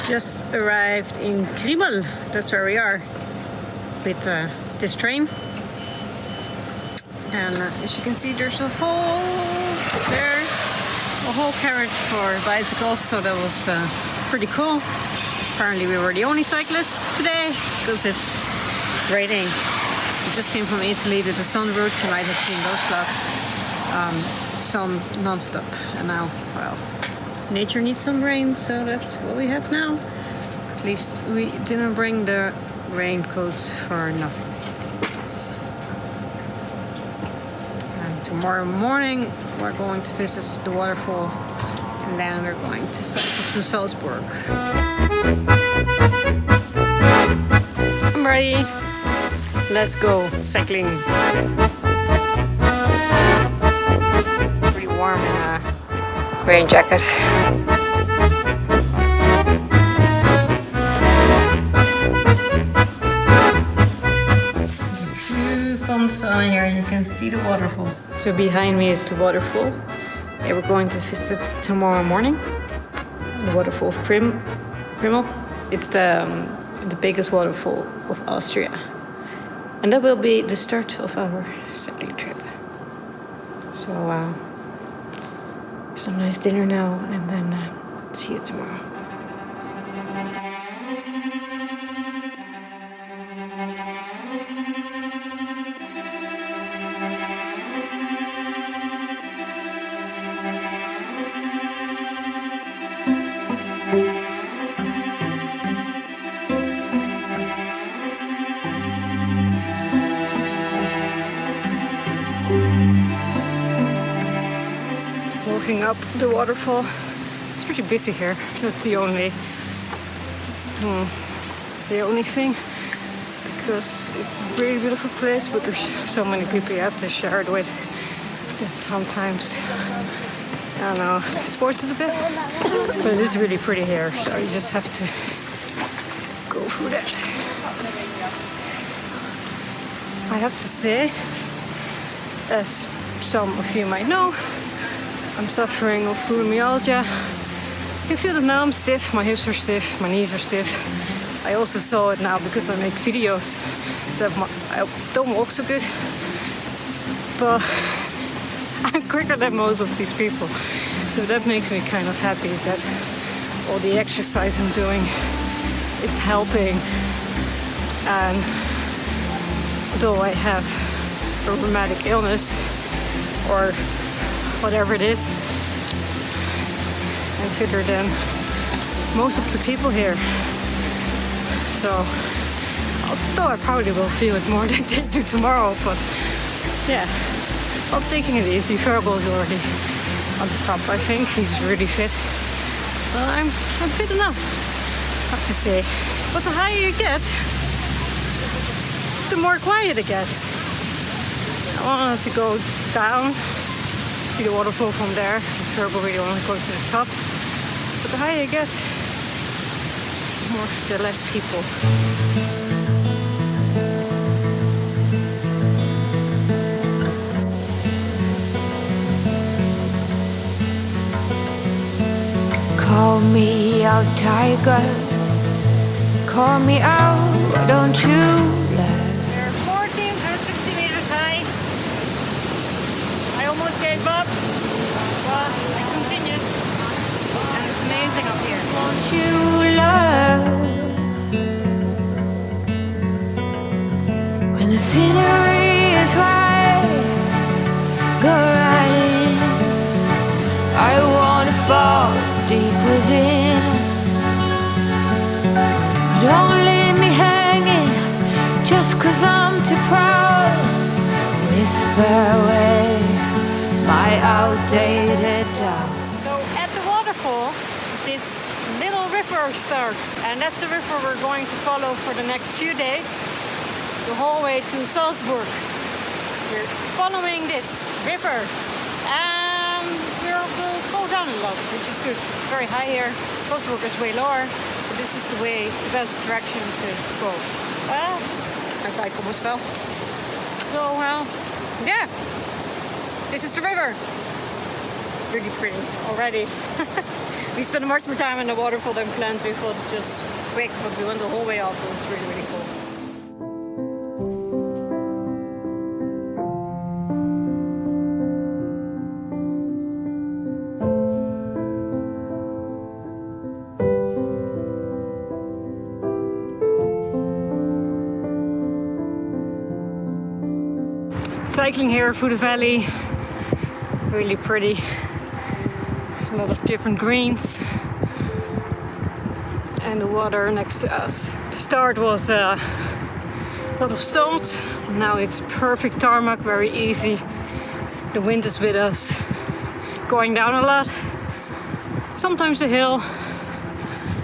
Just arrived in Krimml, that's where we are, with this train. And as you can see, there's a whole carriage for bicycles, so that was pretty cool. Apparently we were the only cyclists today because it's raining. We just came from Italy to the sun route, you might have seen those vlogs. Sun non-stop, and now, well, nature needs some rain, so that's what we have now. At least we didn't bring the raincoats for nothing. And tomorrow morning we're going to visit the waterfall, and then we're going to cycle to Salzburg. I'm ready. Let's go cycling. Pretty warm in a rain jacket. From the sun here, you can see the waterfall. So behind me is the waterfall. Yeah, we're going to visit tomorrow morning. The waterfall of Krimml. It's the biggest waterfall of Austria. And that will be the start of our cycling trip. So some nice dinner now, and then see you tomorrow. Walking up the waterfall. It's pretty busy here. That's the only thing, because it's a really beautiful place, but there's so many people you have to share it with. It's sometimes, I don't know, it spoils it a bit, but it is really pretty here, so you just have to go through that. I have to say, as some of you might know, I'm suffering of fibromyalgia. You can feel it now. I'm stiff, my hips are stiff, my knees are stiff. I also saw it now because I make videos that I don't walk so good, but I'm quicker than most of these people. So that makes me kind of happy that all the exercise I'm doing, it's helping. And though I have a rheumatic illness or whatever it is, I'm fitter than most of the people here. So, although I probably will feel it more than they do tomorrow, but yeah, I'm taking it easy. Fergal's already on the top, I think. He's really fit. Well, I'm fit enough, I have to say. But the higher you get, the more quiet it gets. I want us to go down, see the waterfall from there. Fergal really want to go to the top. But the higher you get, the less people. Call me out, tiger. Call me out, why don't you laugh? They're 14 and 60 meters high. I almost gave up, but I continued. And it's amazing up here. Won't you love? When the scenery is right, go right in. I wanna fall deep within. Don't leave me hanging just 'cause I'm too proud. Whisper away my outdated doubt. So at the waterfall, this little river starts, and that's the river we're going to follow for the next few days, the whole way to Salzburg. We're following this river, and we'll go down a lot, which is good. It's very high here. Salzburg is way lower, so this is the best direction to go. Well, my bike almost fell. So, yeah, this is the river. really pretty already. We spent much more time in the waterfall than planned. We thought just quick, but we went the whole way up. It was really, really cool. Cycling here through the valley, really pretty. A lot of different greens and the water next to us. The start was a lot of stones, now it's perfect tarmac, very easy. The wind is with us, going down a lot, sometimes a hill.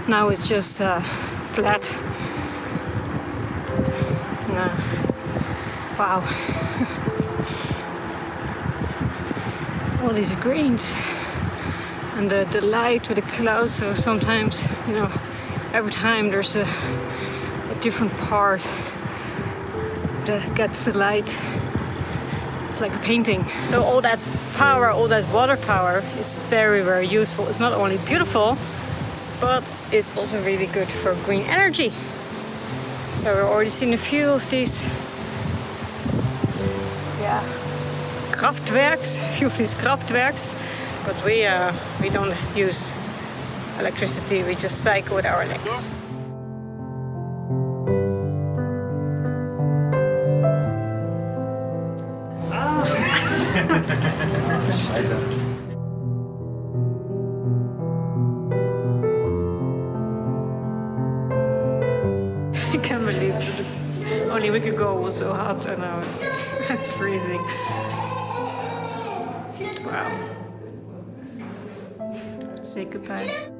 Now it's just flat. Wow. All these greens and the light with the clouds, so sometimes, you know, every time there's a different part that gets the light. It's like a painting. So all that power, all that water power is very, very useful. It's not only beautiful, but it's also really good for green energy. So we've already seen a few of these Kraftwerks, a few of these Kraftwerks, but we don't use electricity, we just cycle with our legs. I can't believe it. Only a week ago it was so hot and now it's freezing. Wow. Say goodbye.